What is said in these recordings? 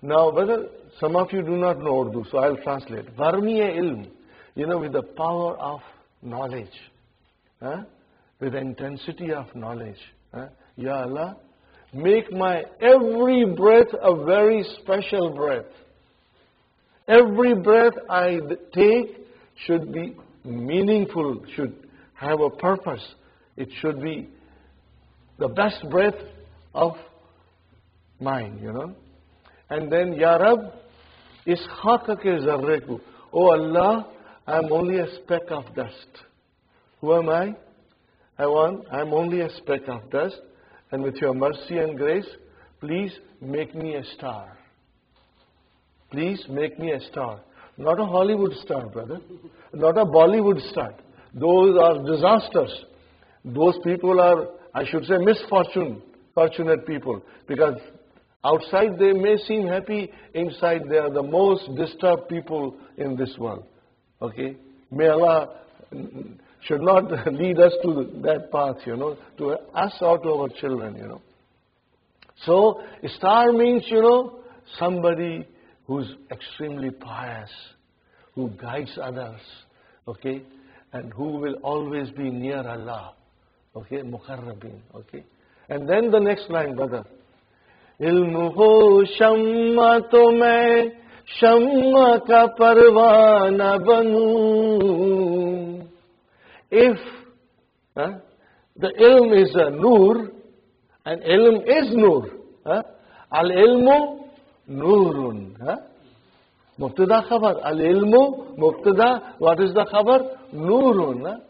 Now, whether some of you do not know Urdu, so I'll translate. Varmi-e-ilm, with the power of knowledge, with the intensity of knowledge. Ya Allah, make my every breath a very special breath. Every breath I take should be meaningful, should have a purpose. It should be the best breath of mine, And then, Ya Rab, is khaka ke zarre ko. Oh Allah, I am only a speck of dust. Who am I? I'm only a speck of dust. And with your mercy and grace, please make me a star. Please make me a star. Not a Hollywood star, brother. Not a Bollywood star. Those are disasters. Those people are, I should say, fortunate people. Because outside they may seem happy, inside they are the most disturbed people in this world. Okay? May Allah should not lead us to that path, to us or to our children, So, a star means, somebody who's extremely pious, who guides others, okay, and who will always be near Allah, okay, muqarrabin, okay. And then the next line, brother. Ilm ho shamma to main shamma ka parwana banu. If the ilm is a nur, and ilm is nur, al-ilmu nurun. Mubtada khabar. Al-ilmu mubtada. What is the khabar? Nurun.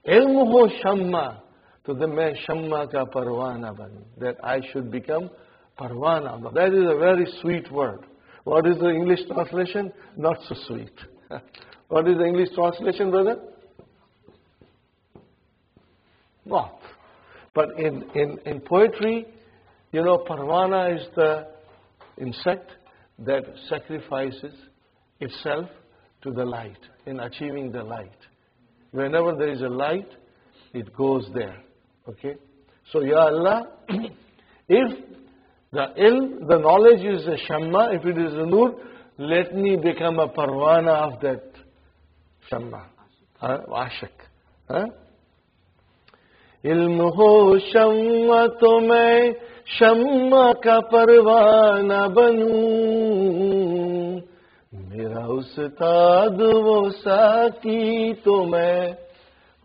Ilmu ho shamma. To the main shamma ka parwana banu. That I should become parwana. That is a very sweet word. What is the English translation? Not so sweet. What is the English translation, brother? Not. But in poetry, parwana is the insect that sacrifices itself to the light, in achieving the light. Whenever there is a light, it goes there. Okay? So, Ya Allah, if the knowledge is a shamma, if it is a nur, let me become a parwana of that shamma. Ashak. इल्म हो शम्मा तो मैं शम्मा का परवाना बनूं मेरा उस्ताद वो साकी तो मैं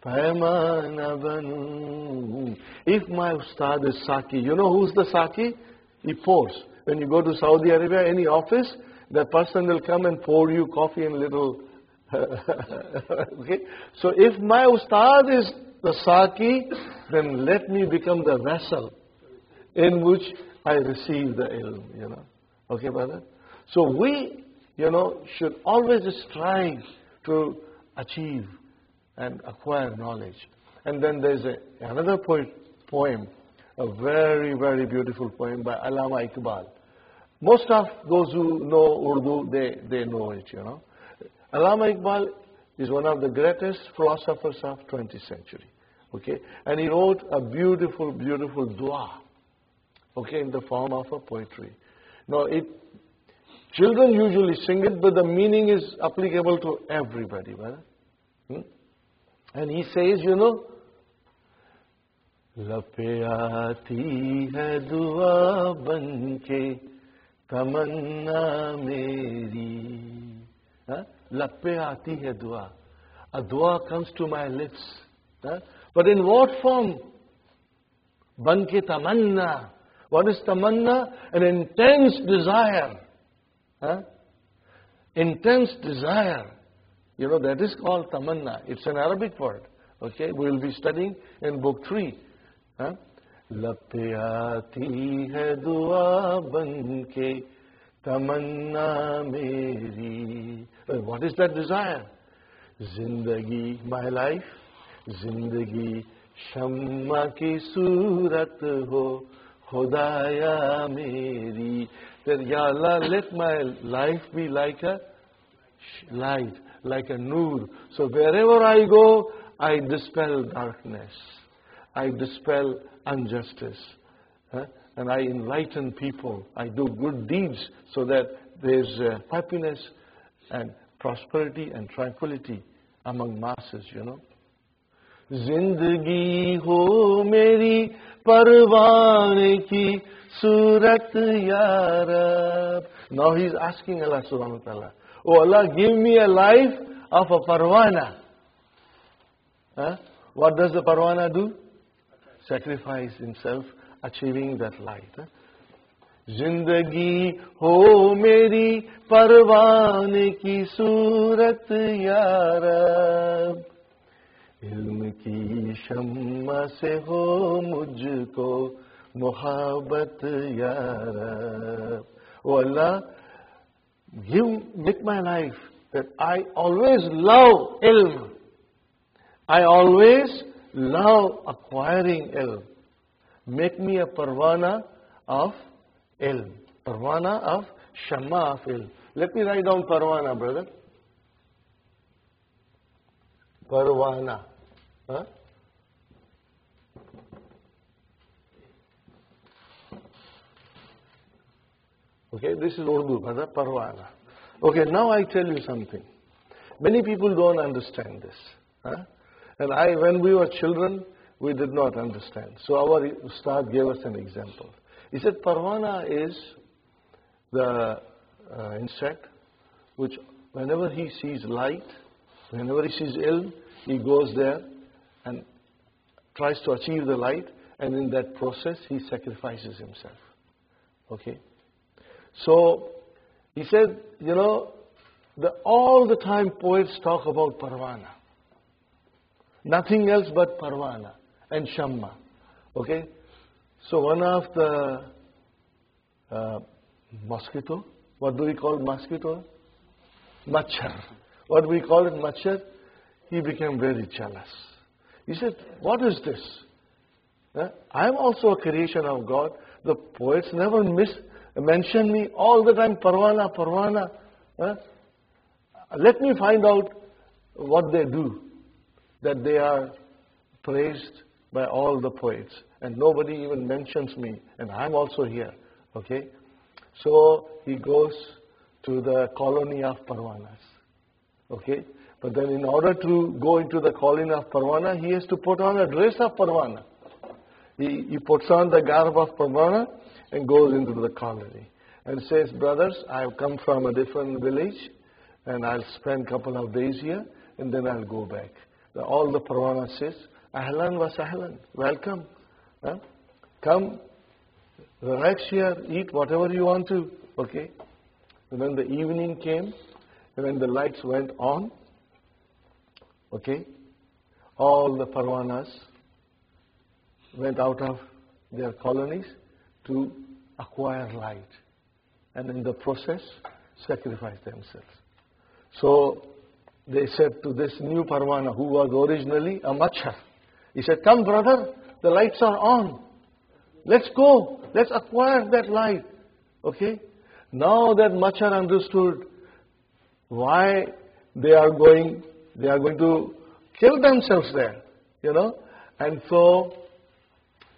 पैमाना बनूं. If my ustad is saki, you know who's the saki? He pours. When you go to Saudi Arabia, any office, that person will come and pour you coffee in little. Okay? So if my ustad is the saki, then let me become the vessel in which I receive the ilm, Okay, brother? So we, should always strive to achieve and acquire knowledge. And then there's another poem, a very, very beautiful poem by Allama Iqbal. Most of those who know Urdu, they know it, Allama Iqbal is one of the greatest philosophers of 20th century. Okay? And he wrote a beautiful, beautiful dua. Okay, in the form of a poetry. Now, children usually sing it, but the meaning is applicable to everybody. Right? And he says, Lape aati hai dua banke tamanna meri. Lape aati hai dua. A dua comes to my lips. But in what form? Banke tamanna. What is tamanna? An intense desire. Intense desire. That is called tamanna. It's an Arabic word. Okay, we will be studying in book 3. Lape aati hai dua banke tamanna meri. What is that desire? Zindagi, my life. Zindagi shamma ki surat ho khudaya meri. That Ya Allah, let my life be like a light, like a nur. So wherever I go, I dispel darkness. I dispel injustice. and I enlighten people. I do good deeds so that there's happiness and prosperity and tranquility among masses, you know. Zindagi ho meri parwane ki surat ya Rab. Now he's asking Allah subhanahu wa ta'ala, oh Allah, give me a life of a parwana. What does the parwana do? Sacrifice himself, achieving that light. Zindagi ho meri parwane ki surat ya Rab. Ilm ki shamma se ho mujhko muhabbat ya Rab. Oh Allah, make my life that I always love ilm. I always love acquiring ilm. Make me a parwana of ilm. Parwana of shamma of ilm. Let me write down parwana, brother. Parwana. Huh? Okay, this is Urdu, brother, parwana. Okay, now I tell you something. Many people don't understand this. Huh? And when we were children, we did not understand. So our Ustad gave us an example. He said parwana is the insect which whenever he sees light, whenever he sees ilm, he goes there and tries to achieve the light, and in that process he sacrifices himself. Okay? So he said, you know, all the time poets talk about parwana. Nothing else but parwana and shamma. Okay? So one of the mosquito, what do we call mosquito? Machar. What do we call it, machar? He became very jealous. He said, what is this? I am also a creation of God. The poets never mention me all the time, parwana, parwana. Let me find out what they do, that they are praised by all the poets, and nobody even mentions me, and I'm also here. Okay? So he goes to the colony of parwanas. Okay? But then in order to go into the colony of parwana, he has to put on a dress of parwana. He puts on the garb of parwana and goes into the colony and says, brothers, I've come from a different village and I'll spend a couple of days here and then I'll go back. All the parwana says, ahlan wa sahlan, welcome. Come, relax here, eat whatever you want to. Okay? And when the evening came, and when the lights went on, okay, all the parwanas went out of their colonies to acquire light, and in the process sacrifice themselves. So they said to this new parwana, who was originally a machar, he said, come brother, the lights are on. Let's go. Let's acquire that light. Okay? Now that machar understood why they are going to kill themselves there, you know. And so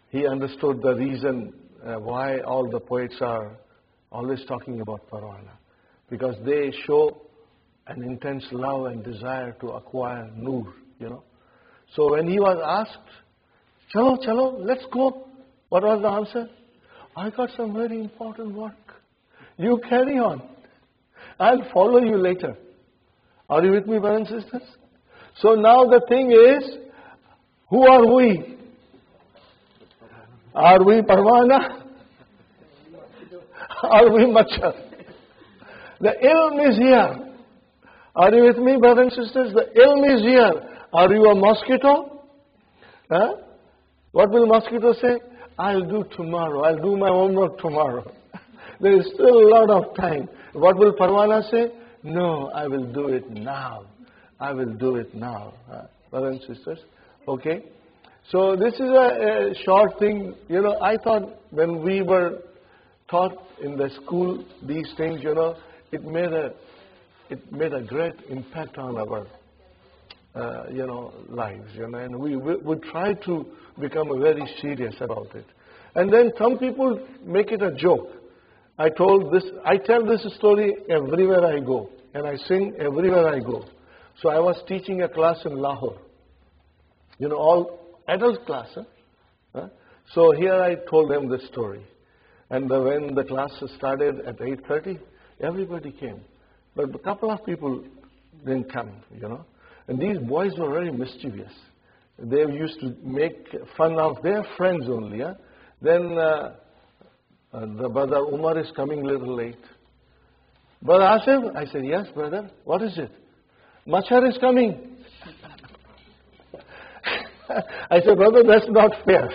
he understood the reason why all the poets are always talking about parwana. Because they show an intense love and desire to acquire nur, you know. So when he was asked, chalo, chalo, let's go. What was the answer? I got some very important work. You carry on. I'll follow you later. Are you with me, brothers and sisters? So now the thing is, who are we? Are we parwana? Are we machar? The ilm is here. Are you with me, brothers and sisters? The ilm is here. Are you a mosquito? Huh? What will mosquito say? I'll do tomorrow. I'll do my homework tomorrow. There is still a lot of time. What will parwana say? No, I will do it now. I will do it now. Brothers and sisters. Okay? So this is a short thing. You know, I thought when we were taught in the school these things, you know, it made a great impact on our lives, you know, and we would try to become very serious about it. And then some people make it a joke. I tell this story everywhere I go, and I sing everywhere I go. So I was teaching a class in Lahore. All adult class. Huh? So here I told them this story. And when the class started at 8:30, everybody came. But a couple of people didn't come, And these boys were very mischievous. They used to make fun of their friends only. Huh? Then the brother Umar is coming a little late. Brother Asif? I said, yes, brother. What is it? Machar is coming. I said, brother, that's not fair.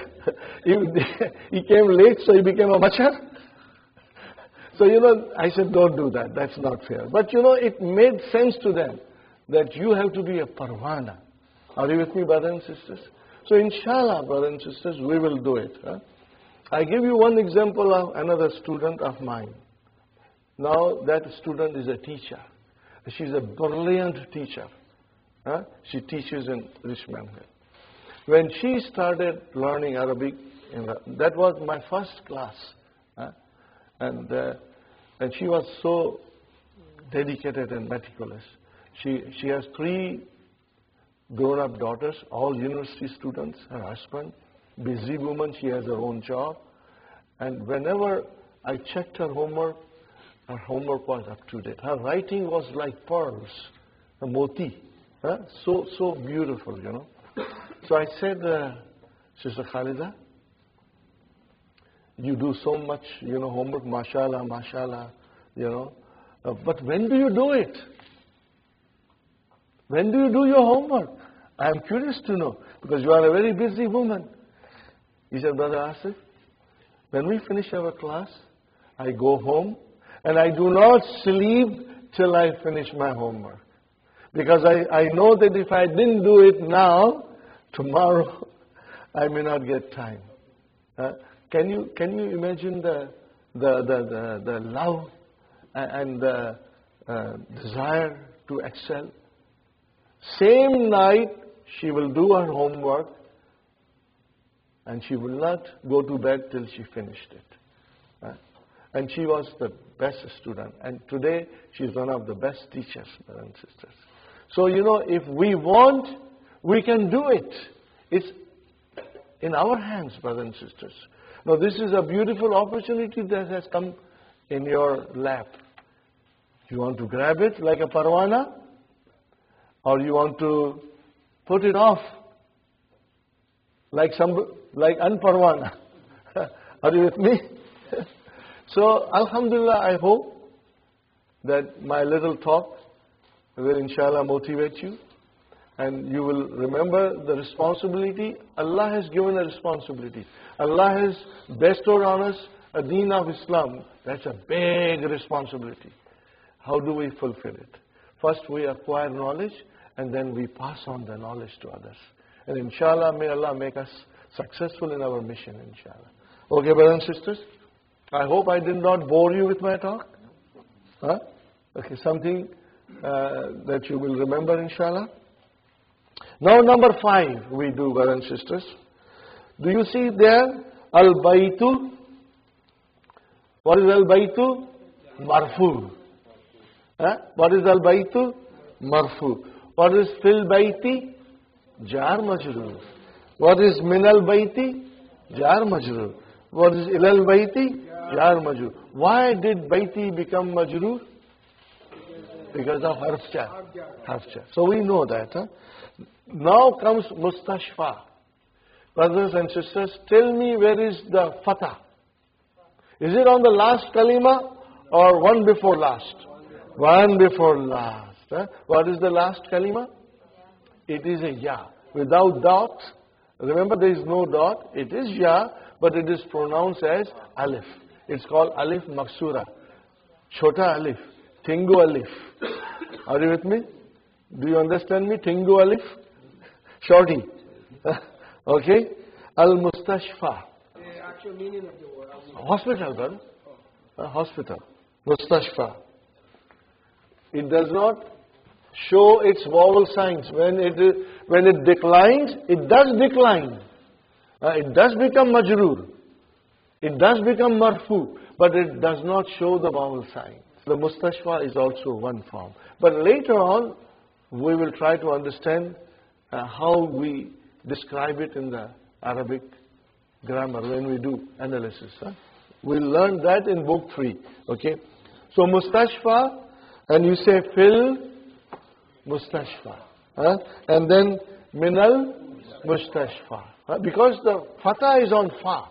He came late, so he became a machar. So, I said, don't do that. That's not fair. But, it made sense to them that you have to be a parwana. Are you with me, brothers and sisters? So, inshallah, brothers and sisters, we will do it. Huh? I give you one example of another student of mine. Now, that student is a teacher. She's a brilliant teacher. Huh? She teaches in Richmond. When she started learning Arabic, that was my first class. Huh? And she was so dedicated and meticulous. She has 3 grown-up daughters, all university students, her husband, busy woman, she has her own job. And whenever I checked her homework was up to date. Her writing was like pearls, a moti. Huh? So beautiful, So I said, Sister Khalida, you do so much, homework, mashallah, but when do you do it? When do you do your homework? I am curious to know, because you are a very busy woman. He said, Brother Asif, when we finish our class, I go home, and I do not sleep till I finish my homework. Because I know that if I didn't do it now, tomorrow I may not get time. Can you imagine the love and the desire to excel? Same night she will do her homework and she will not go to bed till she finished it. And she was the best student. And today she is one of the best teachers, brothers and sisters. So, if we want, we can do it. It's in our hands, brothers and sisters. Now, this is a beautiful opportunity that has come in your lap. You want to grab it like a parwana? Or you want to put it off like unparwana? Are you with me? So, alhamdulillah, I hope that my little talk will inshallah motivate you. And you will remember the responsibility. Allah has given a responsibility. Allah has bestowed on us a deen of Islam. That's a big responsibility. How do we fulfill it? First we acquire knowledge and then we pass on the knowledge to others. And inshallah, may Allah make us successful in our mission, inshallah. Okay, brothers and sisters? I hope I did not bore you with my talk. Huh? Okay, something that you will remember, inshallah. Now, number 5 we do, brothers and sisters. Do you see there? Al-Baytu. What is Al-Baytu? Marfu. What is Al-Baytu? Marfu. What is Fil Bayti? Jar Majroor. What is Min Al-Bayti? Jar Majroor. What is Ilal Bayti? Jar Majroor. Why did Bayti become Majroor? Because of harf jar. So we know that. Now comes Mustashfa. Brothers and sisters, tell me, where is the fatah? Is it on the last kalima or one before last? One before last. What is the last kalima? It is a ya. Without dot. Remember, there is no dot. It is ya, but it is pronounced as alif. It's called alif maksura. Chota alif. Tingu alif. Are you with me? Do you understand me? Tingu alif? Shorty. Okay? Al-Mustashfa. The actual meaning of the word. Hospital, brother. Hospital. Mustashfa. It does not show its vowel signs. When it declines, it does decline. It does become majroor. It does become marfu, but it does not show the vowel sign. The mustashfa is also one form. But later on, we will try to understand how we describe it in the Arabic grammar when we do analysis. We'll learn that in book 3. Okay? So mustashfa, and you say fil mustashfa. And then minal mustashfa. Because the fatah is on fa.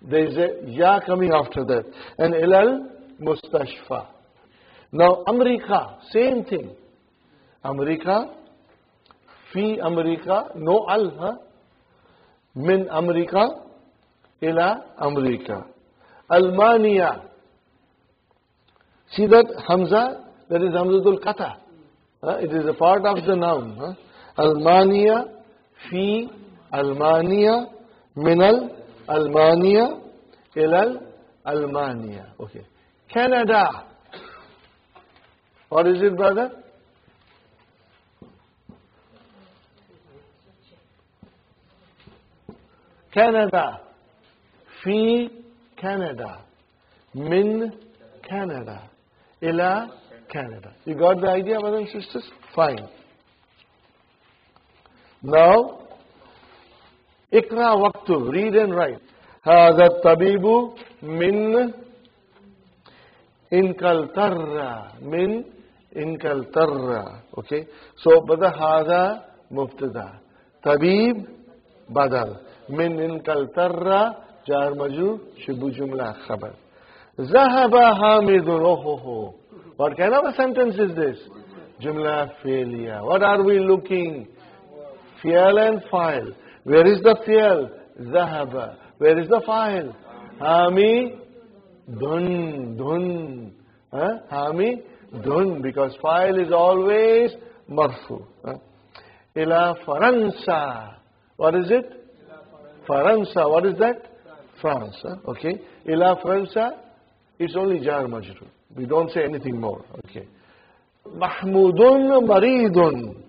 There is a ya coming after that. And ilal mustashfa. Now America, same thing. America, fi America, no al. Min America, ila America. Almania. See that Hamza? That is Hamzatul Qata. It is a part of the noun. Almania, fi Almania, minal Almania, ilal Almania. Okay. Canada. What is it, brother? Canada. Fi Canada. Min Canada. Ila Canada. You got the idea, brothers and sisters? Fine. Now, Ikra waqtu, read and write. هذا الطبيب من إنكلترا. من إنكلترا. Okay. So, brother, هذا مبتدا. طبيب بدل. من إنكلترا جار مجرور شبه جملة خبر. ذهب حامد. Oh. What kind of a sentence is this? Jumla failure. What are we looking? Fi'al and fa'il. Where is the fi'al? Zahaba. Where is the fa'il? Hami dun. Hami dun. Because fa'il is always marfu. Ila Faransa. What is it? Faransa. What is that? France. Okay. Ila Faransa. It's only jar majrur. We don't say anything more. Okay. Mahmudun maridun.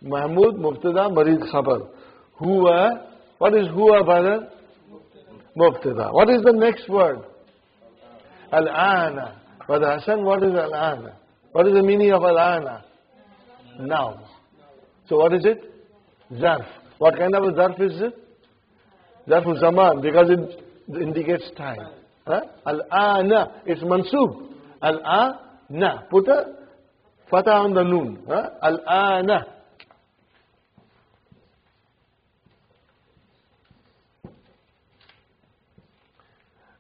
Mahmud mubtada, marid khabar. Huwa. What is huwa, brother? Mubtada. What is the next word? Al-ana. Brother Hassan, what is al-ana? What is the meaning of al-ana? Now. So what is it? Zarf. What kind of a zarf is it? Zarf zaman, because it indicates time. Al-ana. It's mansub. Al-ana. Put a fatah on the noon. Al-ana.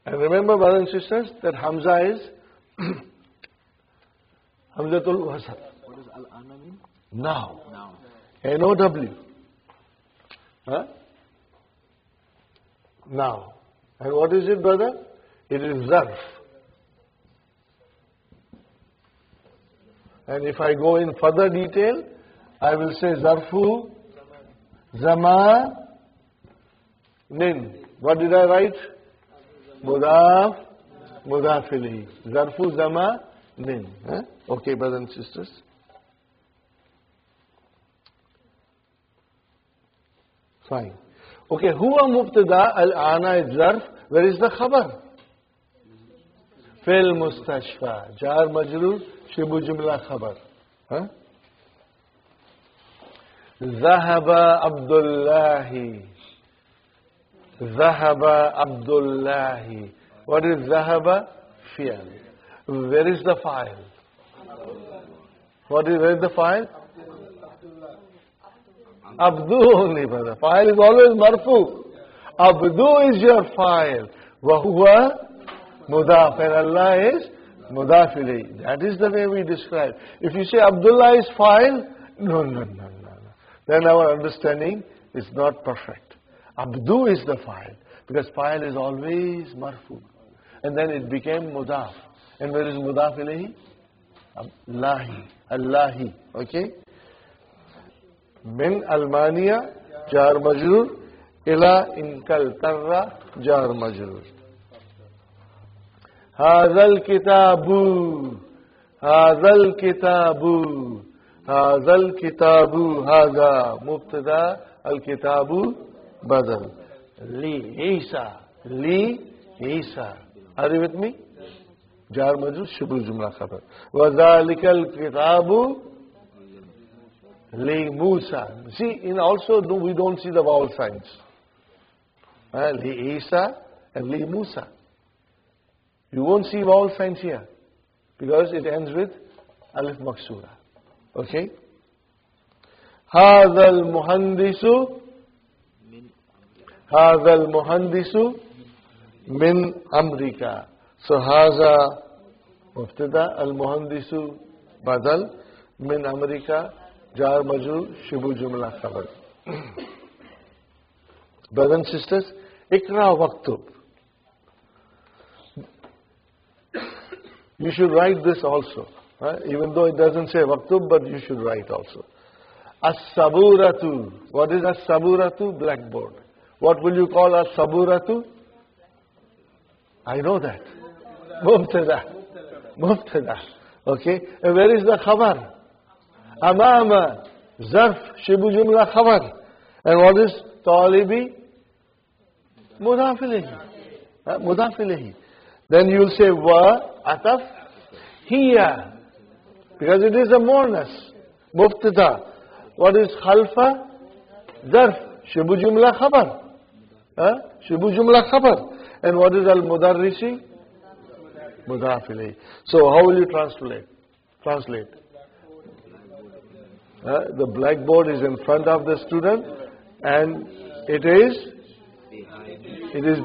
And remember, brothers and sisters, that Hamza is Hamzatul Wasat. What does al-ana mean? Now. Now. N-O-W. Now. And what is it, brother? It is zarf. And if I go in further detail, I will say zarfu zamanin. What did I write? Mudaf, mudaf ilayhi. Zarfu zamanin. Okay, brothers and sisters. Fine. Okay, huwa mubtada, al-ana is zarf. Where is the khabar? Fil mustashfa. Jar majrur, shibu jumla khabar. Zahaba Abdullahi. Zahaba Abdullahi. What is Zahaba? Fi'al. Where is the file? Where is the file? Abdu only, brother. File is always marfu. Abdu is your file. Wahuwa mudaf. And Allah is mudaf ilayhi. That is the way we describe. If you say Abdullah is file, no. Then our understanding is not perfect. Abdu is the file. Because file is always marfu. And then it became mudaf. And where is mudaf ilayhi? Allahi. Okay? Min Almania, jar majrur. Ila Inkaltarra, jar majrur. Hazal kitabu. Hazal kitabu. Haza mubtada. Al kitabu badal. Li Isa. Li Isa. Are you with me? Jar majrur shibhu jumla khabar. Wa dhalikal kitabu li Musa. See, in also we don't see the vowel signs. Li Isa and li Musa. You won't see vowel signs here because it ends with alif maksura. Okay? هذا المهندس من أمريكا. So هذا مبتدا المهندس بدل من أمريكا جار مجرور شبه جملة خبر. Brothers and sisters, اقرأ واكتب. You should write this also. Even though it doesn't say waktub, but you should write also. As-saburatu. What is as-saburatu? Blackboard. What will you call as-saburatu? I know that. Mubtada. Okay. And where is the khabar? Amama. Zarf. Shibu jumla khabar. And what is talibi? Mudaf ilayhi. Then you will say wa, ataf, hiya. Because it is a muannas. Mubtada. What is khalfa? Zarf. Shibu jumla khabar. Shibu jumla khabar. And what is al-mudarrisi? Mudaf ilayhi. So how will you translate? The blackboard is in front of the student and it is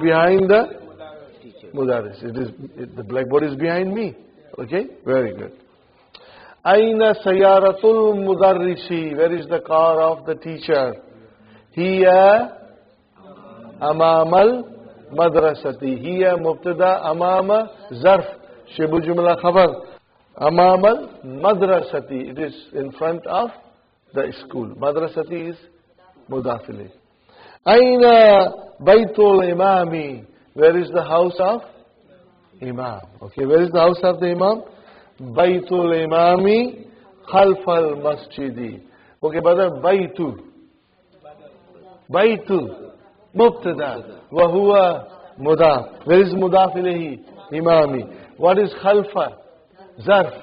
behind the mudarris. The blackboard is behind me. Okay? Very good. Aina sayaratul mudarrisi. Where is the car of the teacher? Hiya amamal madrasati. Hiya mubtada amama zarf. Shibu jumla khabar. Amamal madrasati. It is in front of the school. Madrasati is mudaf ilayh. Aina baytul imami. Where is the house of Imam? Okay, where is the house of the Imam? Baytul Imami khalfal masjidi. Okay, brother, baytu. Mubtada. Wa huwa mudaf. Where is mudaf ilayhi? Imami. What is khalfa? Zarf.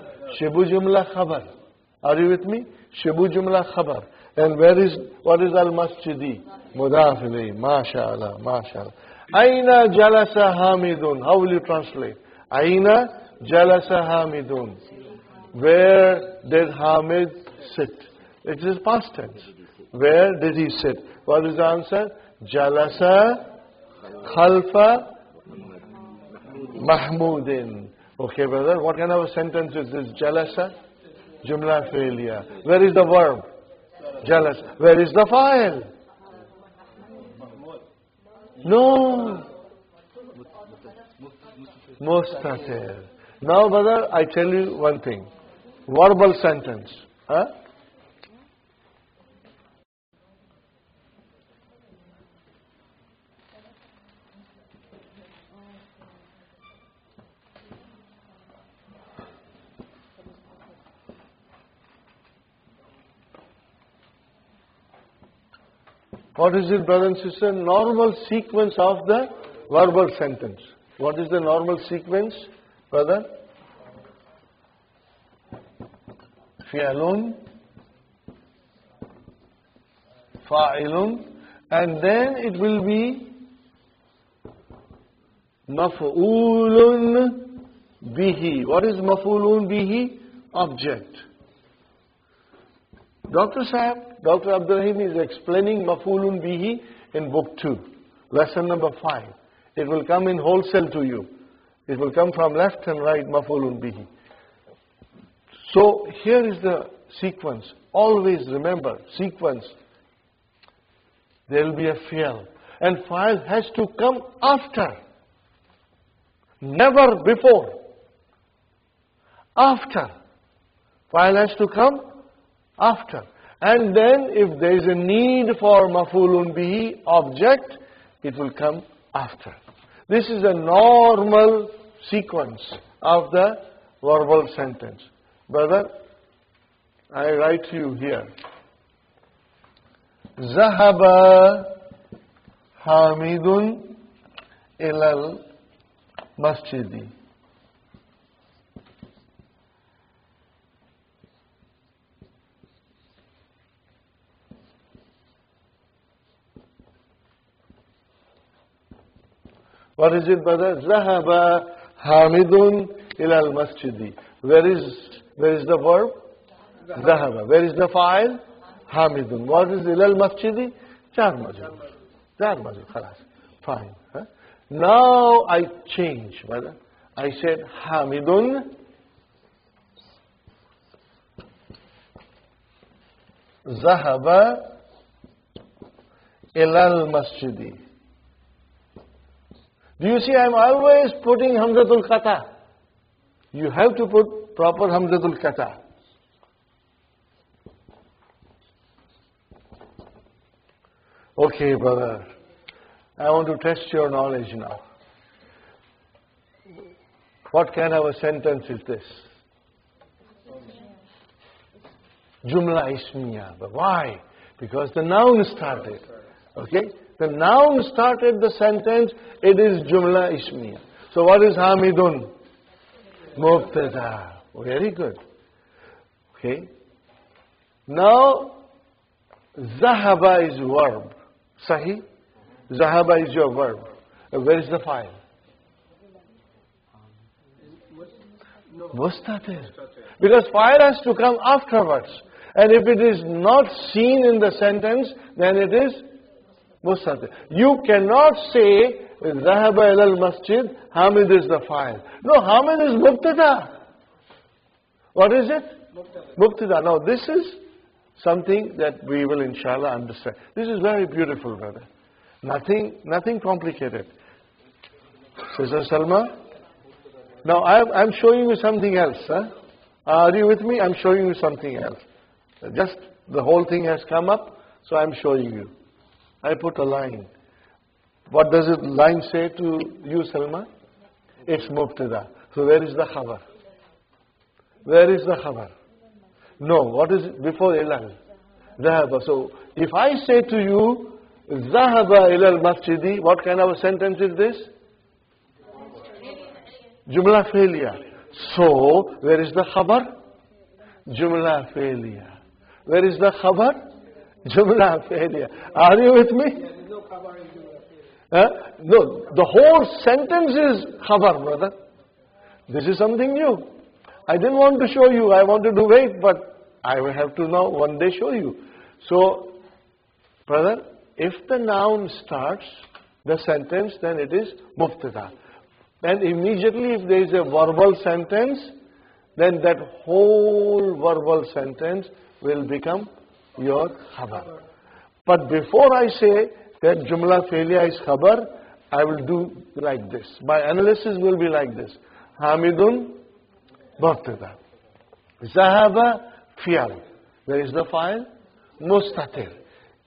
Shibu jumla khabar. Are you with me? Shibu jumla khabar. And what is al-masjidi? Mudaf ilayhi. MashaAllah. Aina jalasa Hamidun. How will you translate? Aina jalasa Hamidun. Where did Hamid sit? It is past tense. Where did he sit? What is the answer? Jalasa khalfa Mahmudin. Okay, brother. What kind of a sentence is this? Jalasa? Jumla failure. Where is the verb? Jalas. Where is the file? No. Mustatir. Now, brother, I tell you one thing. Verbal sentence. What is it, brother and sister? Normal sequence of the verbal sentence. What is the normal sequence, brother? Fi'lun, fa'ilun, and then it will be maf'ulun bihi. What is maf'ulun bihi? Object. Dr. Abdurrahim is explaining maf'ulun bihi in book 2, lesson number 5. It will come in wholesale to you. It will come from left and right, maf'ulun bihi. So here is the sequence. Always remember, sequence. There will be a fi'l. And fa'il has to come after. Never before. After. Fa'il has to come after. And then if there is a need for maf'ulun bihi object, it will come after. This is a normal sequence of the verbal sentence. Brother, I write to you here. Zahaba Hamidun ilal masjidi. What is it, brother? Zahaba Hamidun ilal masjidi. Where is the verb? Zahaba. Where is the fa'il? Hamidun. What is ilal masjidi? Jar majrur. Jar majrur. Khalas. Fine. Huh? Now I change, brother. I said Hamidun Zahaba ilal masjidi. Do you see, I'm always putting Hamzatul Qata. You have to put proper Hamzatul Qata. Okay, brother. I want to test your knowledge now. What kind of a sentence is this? Jumla Ismiya. But why? Because the noun started. Okay? The noun started the sentence, it is Jumla Ismiya. So what is Hamidun? Mubtada. Very good. Okay. Now, Zahaba is verb. Sahi? Zahaba is your verb. Where is the file? Mustatir. Because file has to come afterwards. And if it is not seen in the sentence, then it is Mustatir. You cannot say Zahaba ilal masjid, Hamid is the file. No, Hamid is Mubtada. What is it? Mubtada. Now this is something that we will inshallah understand. This is very beautiful, brother. Nothing complicated. Sister Salma? Now I'm showing you something else. Huh? Are you with me? I'm showing you something else. Just the whole thing has come up, so I'm showing you. I put a line. What does the line say to you, Salma? It's Mubtada. So where is the khabar? Where is the khabar? No, what is it before ilal? Zahaba. So if I say to you, Zahaba ilal masjidi, what kind of a sentence is this? Jumla Fi'liya. So where is the khabar? Jumla Fi'liya. Where is the khabar? Jumla Fi'liya. Are you with me? There is no khabar in Jumla Fi'liya. No, the whole sentence is khabar, brother. This is something new. I didn't want to show you. I wanted to wait, but I will have to now one day show you. So, brother, if the noun starts the sentence, then it is Mubtada. And immediately if there is a verbal sentence, then that whole verbal sentence will become your khabar. But before I say that Jumla Fi'liya is khabar, I will do like this. My analysis will be like this. Hamidun Mubtada. Zahaba Fi'al. Where is the file? Mustatir.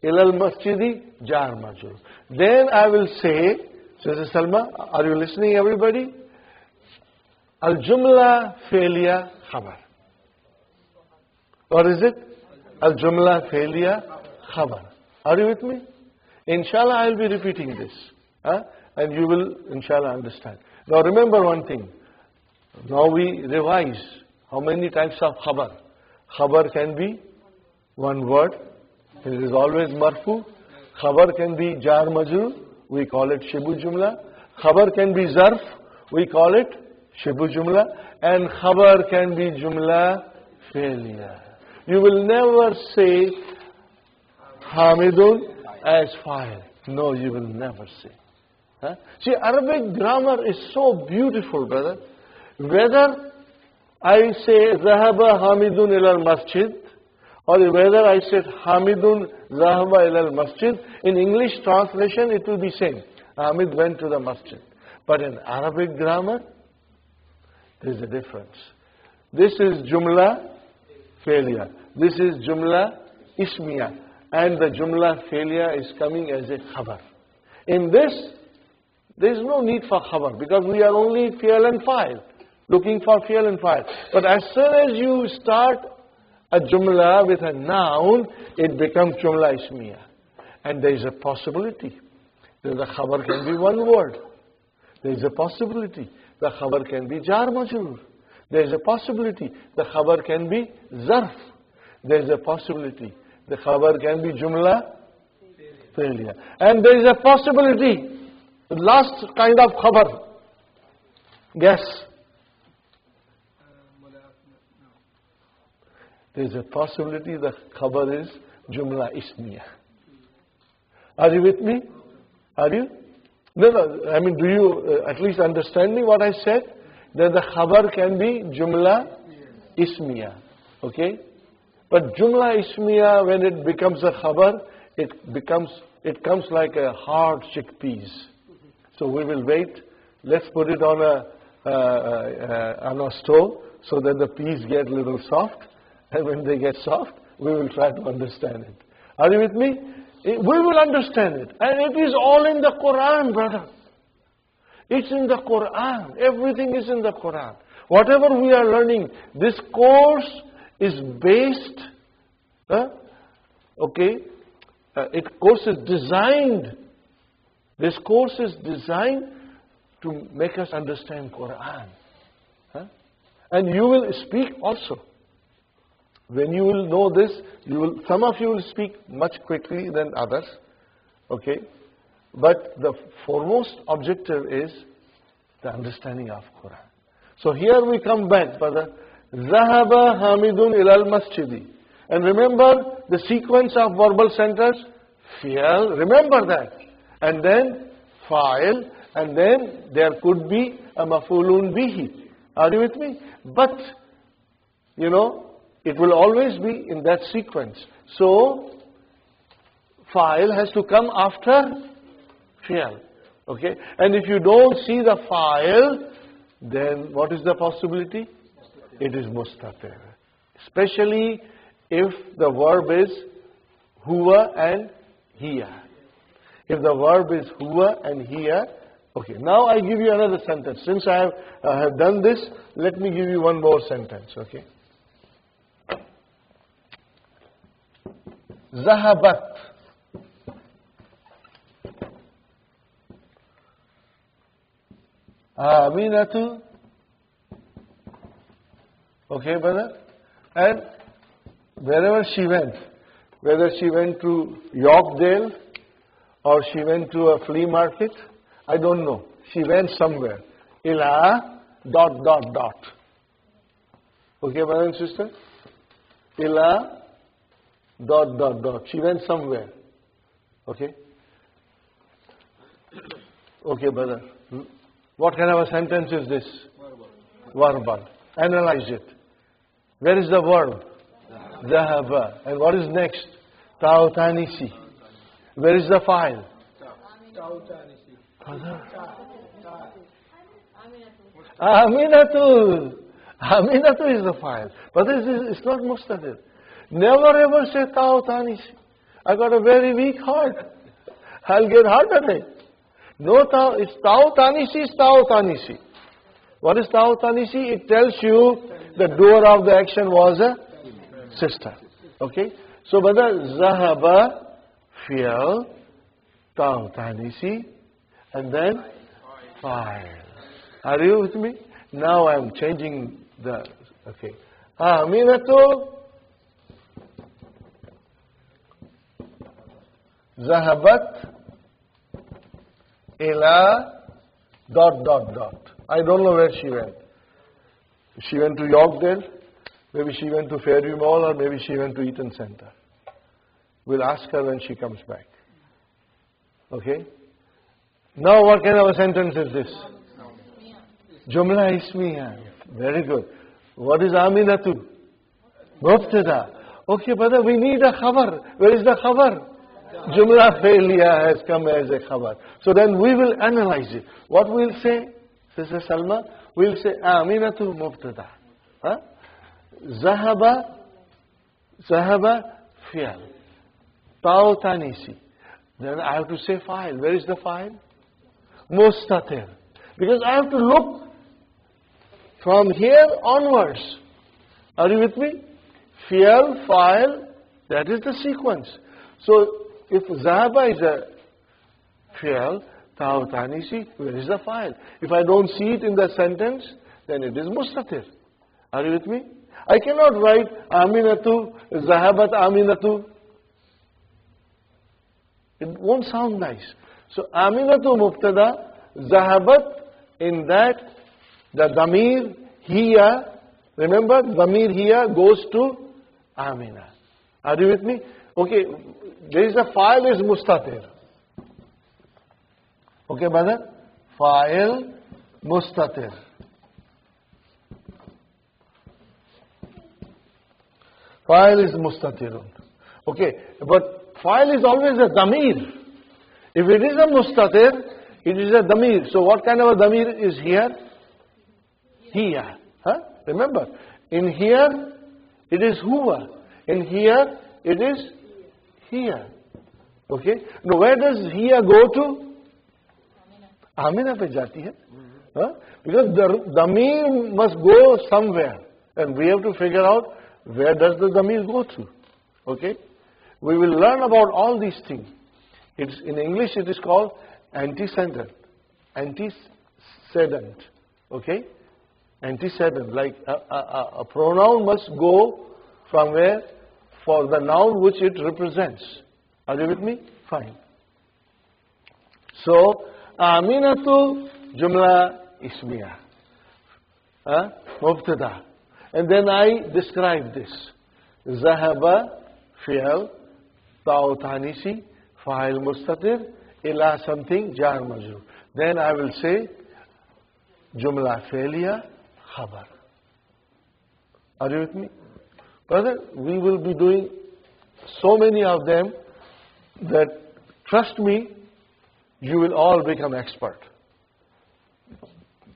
Ilal Masjidi Jar Majrur. Then I will say, Sister Salma, are you listening, everybody? Al Jumla Fi'liya Khabar. What is it? Al Jumla Fi'liya Khabar. Are you with me? Inshallah, I will be repeating this. And you will, inshallah, understand. Now remember one thing. Now we revise how many types of khabar. Khabar can be one word. It is always marfu. Khabar can be jar majrur. We call it shibu jumla. Khabar can be zarf. We call it shibu jumla. And khabar can be jumla fi'liya. You will never say Hamidun as fa'il. No, you will never say. See, Arabic grammar is so beautiful, brother. Whether I say Zahaba Hamidun ilal masjid, or whether I said Hamidun Zahaba ilal masjid, in English translation it will be same. Hamid went to the masjid. But in Arabic grammar, there is a difference. This is Jumla Fi'liya. This is Jumla Ismiya. And the Jumla Fi'liya is coming as a khabar. In this, there is no need for khabar because we are only fi'l and fa'il. Looking for fi'l and fa'il. But as soon as you start a jumla with a noun, it becomes Jumla Ismiya. And there is a possibility that the khabar can be one word. There is a possibility the khabar can be jar majroor. There is a possibility the khabar can be zarf. There is a possibility the khabar can be jumla failure. And there is a possibility, the last kind of khabar. Guess. There is a possibility the khabar is jumla ismiya. Are you with me? Are you? No. I mean, do you at least understand me what I said? That the khabar can be jumla ismiya. Okay? But jumla ismiya, when it becomes a khabar, it comes like a hard chickpeas. So we will wait. Let's put it on a stove so that the peas get a little soft. And when they get soft, we will try to understand it. Are you with me? We will understand it. And it is all in the Quran, brother. It's in the Quran. Everything is in the Quran. Whatever we are learning, this course is based, course is designed. This course is designed to make us understand Quran. And you will speak also. When you will know this, some of you will speak much quickly than others. Okay? But the foremost objective is the understanding of Quran. So here we come back, brother. Zahaba Hamidun ilal masjidi. And remember the sequence of verbal centers? Fi'al, remember that. And then fa'il, and then there could be a maf'ulun bihi. Are you with me? But, it will always be in that sequence. So, fa'il has to come after fi'al. Okay? And if you don't see the fa'il, then what is the possibility? It is mustatir. Especially if the verb is huwa and hiya. If the verb is huwa and hiya, okay. Now I give you another sentence. Since I have done this, let me give you one more sentence. Okay. Zahabat. Aminatu. Okay, brother? And wherever she went, whether she went to Yorkdale or she went to a flea market, I don't know. She went somewhere. Ila ... Okay, brother and sister? Ila ... She went somewhere. Okay? Okay, brother. What kind of a sentence is this? Verbal. Analyze it. Where is the verb? Zahaba. And what is next? Ta'utanisi. Where is the file? Aminatu. Aminatu is the file. But it's not mustatir. Never ever say ta'utanisi. I got a very weak heart. I'll get heart attack. No, it's ta'utanisi is ta'utanisi. What is ta'utanisi? It tells you the doer of the action was a sister. Okay? So, brother, zahaba, fi'al, ta'utanisi, and then fa'il. Are you with me? Now I am changing the, okay. Aminatu zahabat ila ... I don't know where she went. She went to Yorkdale, maybe she went to Fairview Mall, or maybe she went to Eaton Center. We'll ask her when she comes back. Okay? Now what kind of a sentence is this? Jumla ismiya. Very good. What is Aminatu? Mubtada. Okay, brother, we need a khabar. Where is the khabar? Jumla failure has come as a khabar. So then we will analyze it. What we'll say, Sister Salma, we'll say Aminatu mubtada. Zahaba fi'al. Ta'utanisi. Then I have to say fa'il. Where is the fa'il? Mustatir. Because I have to look from here onwards. Are you with me? Fi'al, fa'il, that is the sequence. So if Zahaba is a fi'al, ta'utanisi. Where is the file? If I don't see it in the sentence, then it is mustatir. Are you with me? I cannot write Aminatu, Zahabat Aminatu. It won't sound nice. So Aminatu Mubtada, Zahabat, in that the Damir Hiya, remember Damir Hiya goes to Amina. Are you with me? Okay, there is a file is Mustatir. Okay, brother? File Mustatir. File is Mustatirun. Okay, but file is always a Damir. If it is a Mustatir, it is a Damir. So what kind of a Damir is here? Hiya. Huh? Remember, in here, it is Huwa. In here, it is Hiya. Okay? Now where does Hiya go to? Amina pe jati hai. Huh? Because the Damir must go somewhere. And we have to figure out where does the Damir go to. Okay? We will learn about all these things. It's, in English it is called antecedent. Antecedent. Okay? Antecedent. Like a pronoun must go from where? For the noun which it represents. Are you with me? Fine. So, Aminatu Jumla Ismiya. Mubtada. And then I describe this. Zahaba fi'al ta'utanisi fa'il mustatir ila something jar majrur. Then I will say Jumla fi'liya khabar. Are you with me? Brother, we will be doing so many of them that, trust me, you will all become expert.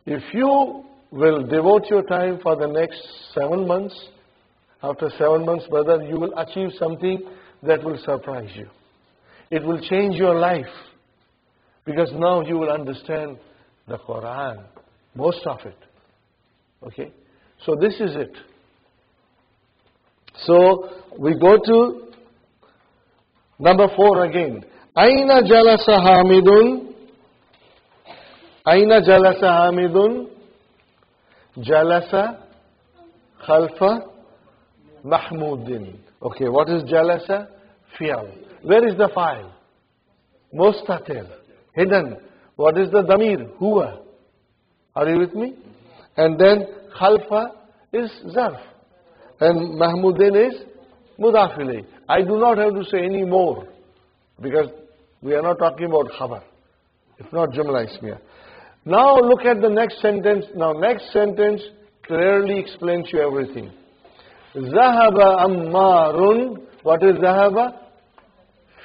If you will devote your time for the next 7 months, after 7 months, brother, you will achieve something that will surprise you. It will change your life. Because now you will understand the Quran, most of it. Okay? So this is it. So we go to number 4 again. Aina jalasa Hamidun. Aina jalasa Hamidun. Jalasa khalfa Mahmudin. Okay, what is jalasa? Fi'al. Where is the file? Mustatir. Hidden. What is the damir? Huwa. Are you with me? And then khalfa is zarf. And Mahmudin is mudaf ilayh. I do not have to say any more because we are not talking about khabar. If not Jumla Ismiya. Now look at the next sentence. Now next sentence clearly explains you everything. Zahaba Ammarun. What is Zahaba?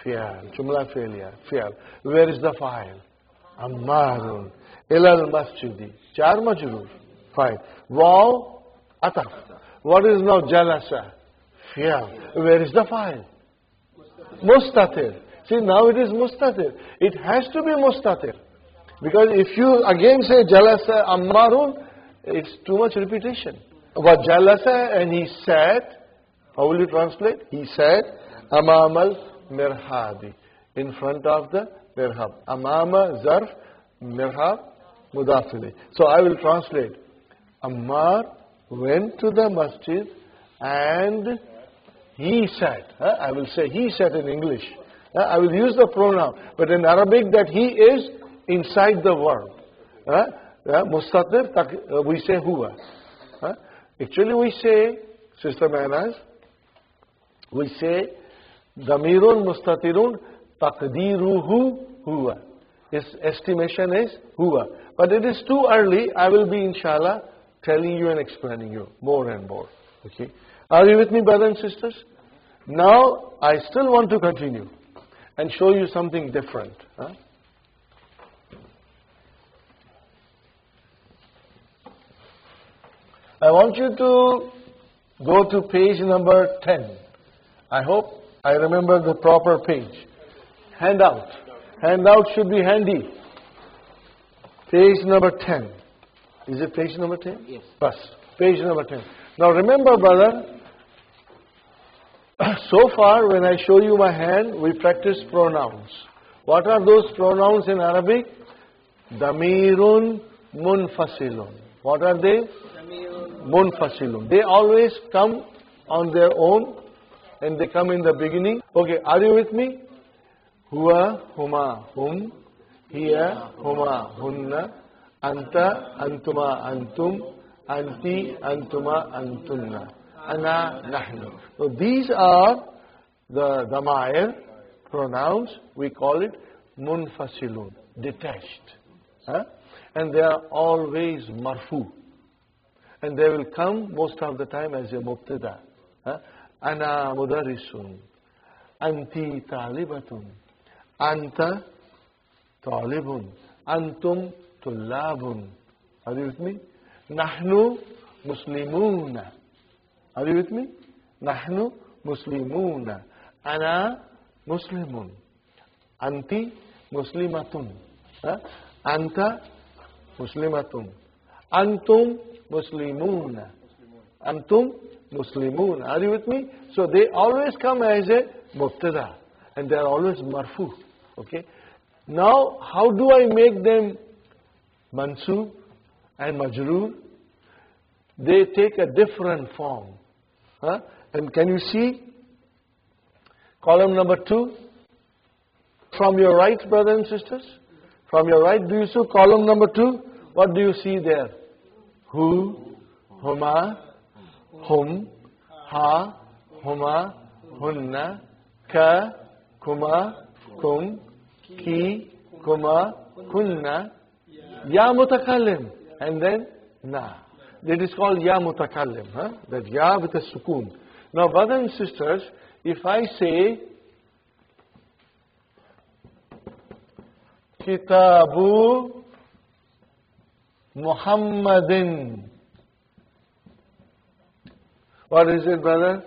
Fi'al. Jumla fi'liya. Fi'al. Where is the file? Ammarun. Ilal masjidi. Jar majrur. Fine. Waw. Ataf. What is now jalasa? Fi'al. Where is the file? Mustatir. See, now it is mustatir. It has to be mustatir. Because if you again say jalasa ammarun, it's too much repetition. But jalasa and he sat, how will you translate? He sat, amamal mirhabi, in front of the mirhab. Amama zarf, mirhab, mudafili. So I will translate. Ammar went to the masjid and he sat. I will say he sat in English. I will use the pronoun. But in Arabic that he is inside the verb. Mustatir, we say huwa. Actually we say, Sister Manas, we say damirun mustatirun taqdiruhu huwa. His estimation is huwa. But it is too early. I will be inshallah telling you and explaining you more and more. Okay. Are you with me, brothers and sisters? Now I still want to continue and show you something different. I want you to go to page number 10. I hope I remember the proper page. Handout. Handout should be handy. Page number 10. Is it page number 10? Yes. Yes. Page number 10. Now remember, brother, so far when I show you my hand, we practice pronouns. What are those pronouns in Arabic? Damirun munfasilun. What are they? Munfasilun. They always come on their own and they come in the beginning. Okay, are you with me? Huwa, huma, hum. Hiya, huma, hunna. Anta, antuma, antum. Anti, antuma, antunna. Ana, nahnu. So these are the damair pronouns. We call it munfasilun, detached. And they are always marfu. And they will come most of the time as a mubtada. Ana mudarrisun. Anti talibatun. Anta talibun. Antum tullabun. Are you with me? Nahnu muslimuna. Are you with me? Nahnu muslimuna. Ana muslimun. Anti muslimatun. Anta muslimatun. Antum muslimuna. Antum muslimun. Are you with me? So they always come as a mubtada and they are always marfu. Okay. Now, how do I make them mansub and majroor? They take a different form. And can you see column number 2? From your right, brothers and sisters? From your right, do you see column number 2? What do you see there? Hu, huma, hum, ha, huma, hunna, ka, kuma, kum, ki, kuma, kunna, ya mutakallim, and then na. That is called ya mutakallim. That ya with a sukoon. Now, brothers and sisters, if I say Kitabu Muhammadin. What is it, brother?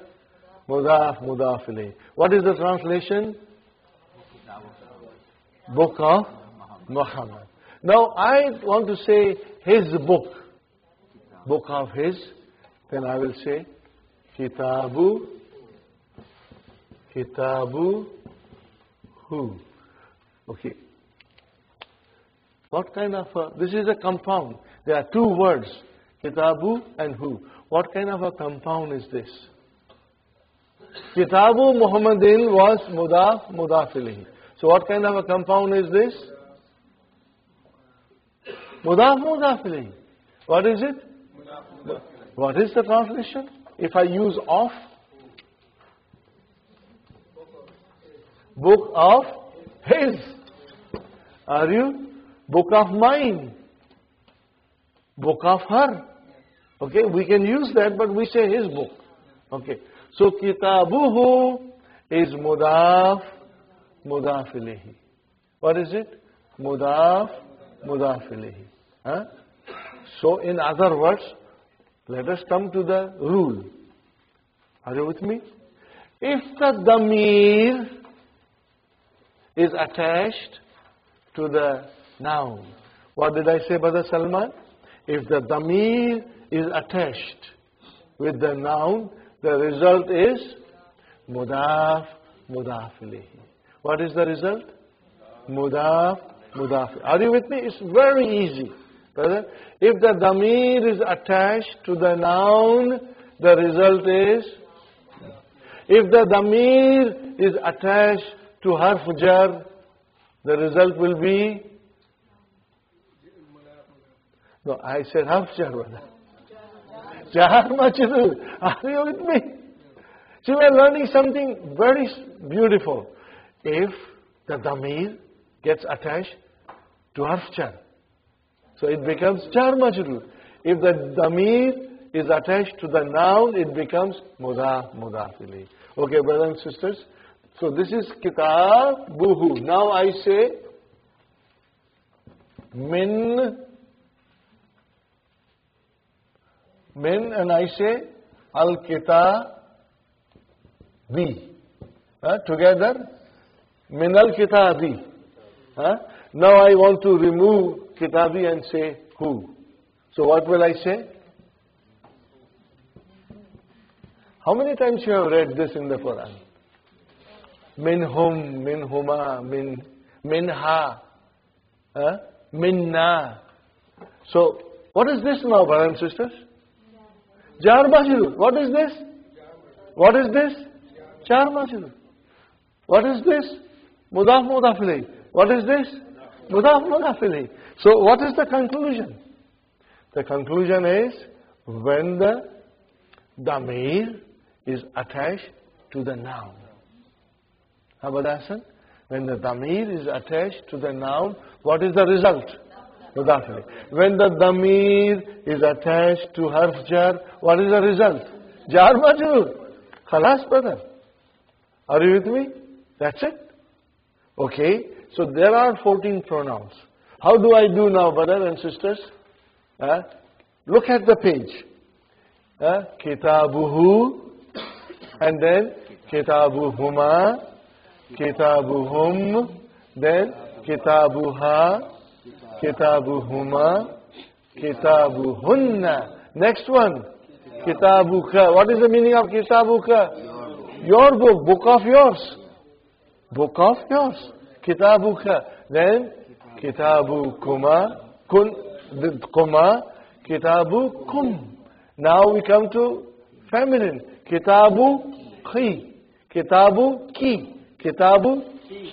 Mudaf, mudaf ilayh. What is the translation? Book of Muhammad. Now, I want to say his book. Book of his. Then I will say Kitabu. Kitabu who? Okay. What kind of this is a compound. There are two words, Kitabu and who. What kind of a compound is this? Kitabu Muhammadin was mudaf, mudaf ilayhi. So what kind of a compound is this? Mudaf, mudaf ilayhi. What is it? What is the translation? If I use of? Book of his. Are you? Book of mine. Book of her. Okay, we can use that, but we say his book. Okay. So Kitabuhu is mudaf, mudaf ilayhi. What is it? Mudaf, mudaf ilayhi. So in other words, let us come to the rule. Are you with me? If the damir is attached to the noun. What did I say, Brother Salman? If the damir is attached with the noun, the result is mudaf, mudaf ilayhi. What is the result? Mudaf, mudaf. Are you with me? It's very easy, brother. If the damir is attached to the noun, the result is. If the damir is attached to harf jar, the result will be. No, I said harf jar, brother. Jar majroor. Are you with me? So we are learning something very beautiful. If the damir gets attached to harf jar, so it becomes jar majroor. If the damir is attached to the noun, it becomes mudaf, mudaf ilayhi. Okay, brothers and sisters. So this is kitabuhu. Now I say min, and I say al-kitabi. Together, min al-kitabi. Now I want to remove kitabi and say who. So what will I say? How many times you have read this in the Quran? Minhum, minhuma, minha. Minna. So, what is this now, brothers and sisters? Jar majrur. What is this? What is this? Jar majrur. What is this? Mudaf mudaf ilayh. What is this? Mudaf mudaf ilayh. So, what is the conclusion? The conclusion is when the damir is attached to the noun. How about that, son? When the damir is attached to the noun, what is the result? Mudaf ilayh. When the damir is attached to harf jar, what is the result? Jar majrur. Khalas, brother. Are you with me? That's it. Okay. So there are 14 pronouns. How do I do now, brothers and sisters? Look at the page. Kitabuhu, and then kitabuhuma, kitabuhum, then kitabuha, kitabuhuma, kitabuhunna. Next one, kitabuka. What is the meaning of kitabuka? Your book, book of yours. Book of yours. Kitabuka. Then kitabukuma, kuma, kitabukum. Now we come to feminine. Kitabu ki. Kitabu ki. Kitabu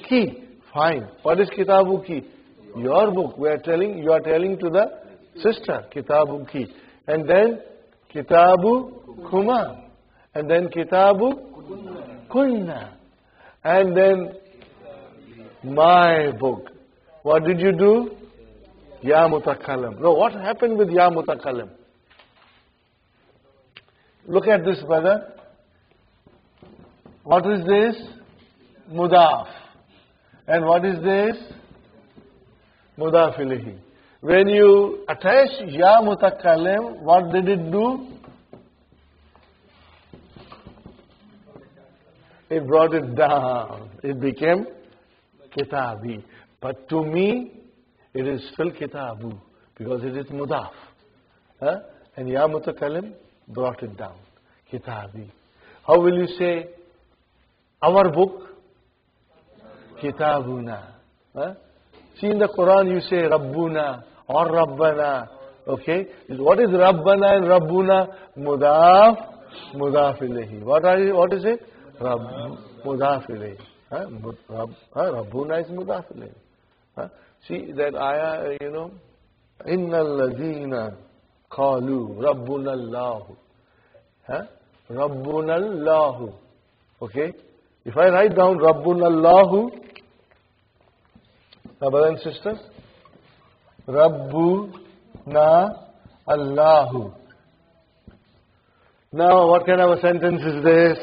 ki. Fine. What is kitabu ki? Your book. You are telling to the sister. Kitabu ki. And then kitabu kuma. And then kitabu kunna. And then my book. What did you do? Ya mutakallim. No, what happened with ya mutakallim? Look at this, brother. What is this? Mudaf. And what is this? Mudaf ilayhi. When you attach ya mutakallim, what did it do? It brought it down. It became kitabi. But to me, it is still kitabu because it is mudaf. And ya mutakallim brought it down. Kitabi. How will you say our book? Kitabuna. See, in the Quran you say Rabbuna or Rabbana. Okay? What is Rabbana and Rabbuna? Mudaf, mudaf ilayhi. What is it? Mudaf ilayhi. Rabbuna is mudaf ilayhi. See that ayah, Inna alladhina qalu Rabbuna Allahu. Rabbuna Allahu. Okay? If I write down Rabbuna Allahu, brothers and sisters, Rabbuna Allahu. Now, what kind of a sentence is this?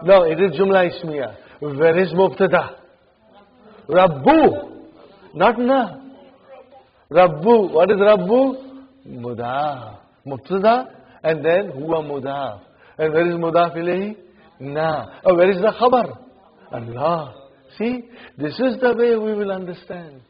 No, it is Jumla Ismiya. Where is Mubtada? Rabbu, not na. Rabbu, what is Rabbu? Mudaf. Mubtada, and then Huwa Mudaf. And where is Mudaf ilayhi? Na. Oh, where is the khabar? Allah. See, this is the way we will understand.